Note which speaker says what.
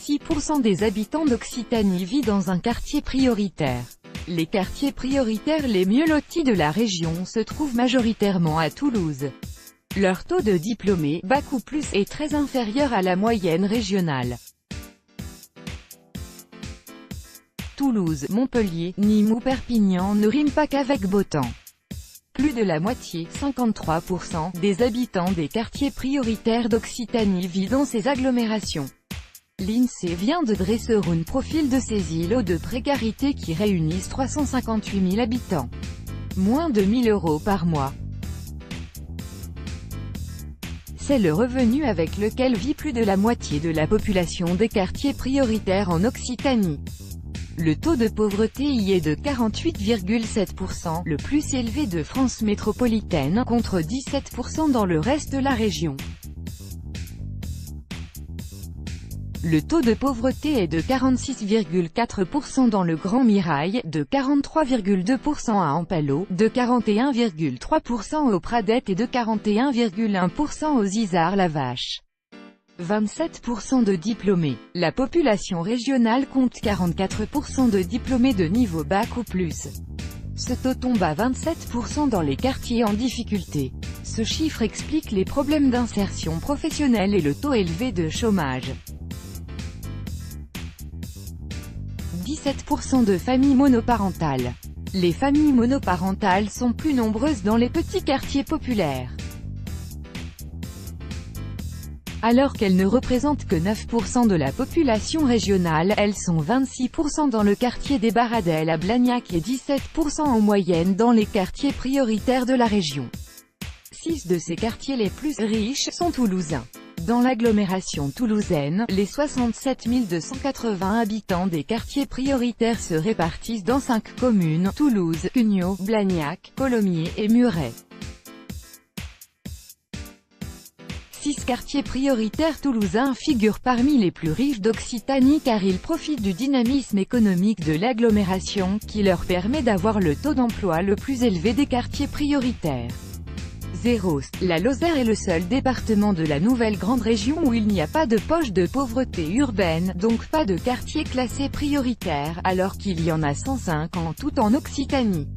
Speaker 1: 26% des habitants d'Occitanie vivent dans un quartier prioritaire. Les quartiers prioritaires les mieux lotis de la région se trouvent majoritairement à Toulouse. Leur taux de diplômés, bac ou plus, est très inférieur à la moyenne régionale. Toulouse, Montpellier, Nîmes ou Perpignan ne riment pas qu'avec beau temps. Plus de la moitié, 53%, des habitants des quartiers prioritaires d'Occitanie vivent dans ces agglomérations. L'INSEE vient de dresser un profil de ces îlots de précarité qui réunissent 358 000 habitants. Moins de 1 000 € par mois. C'est le revenu avec lequel vit plus de la moitié de la population des quartiers prioritaires en Occitanie. Le taux de pauvreté y est de 48,7%, le plus élevé de France métropolitaine, contre 17% dans le reste de la région. Le taux de pauvreté est de 46,4% dans le Grand Mirail, de 43,2% à Ampalo, de 41,3% au Pradette et de 41,1% aux Isard-la-Vache. 27% de diplômés. La population régionale compte 44% de diplômés de niveau bac ou plus. Ce taux tombe à 27% dans les quartiers en difficulté. Ce chiffre explique les problèmes d'insertion professionnelle et le taux élevé de chômage. 17% de familles monoparentales. Les familles monoparentales sont plus nombreuses dans les petits quartiers populaires. Alors qu'elles ne représentent que 9% de la population régionale, elles sont 26% dans le quartier des Baradelles à Blagnac et 17% en moyenne dans les quartiers prioritaires de la région. 6 de ces quartiers les plus riches sont toulousains. Dans l'agglomération toulousaine, les 67 280 habitants des quartiers prioritaires se répartissent dans 5 communes, Toulouse, Cugnaux, Blagnac, Colomiers et Muret. 6 quartiers prioritaires toulousains figurent parmi les plus riches d'Occitanie car ils profitent du dynamisme économique de l'agglomération, qui leur permet d'avoir le taux d'emploi le plus élevé des quartiers prioritaires. 0. La Lozère est le seul département de la nouvelle grande région où il n'y a pas de poche de pauvreté urbaine, donc pas de quartier classé prioritaire, alors qu'il y en a 105 en tout en Occitanie.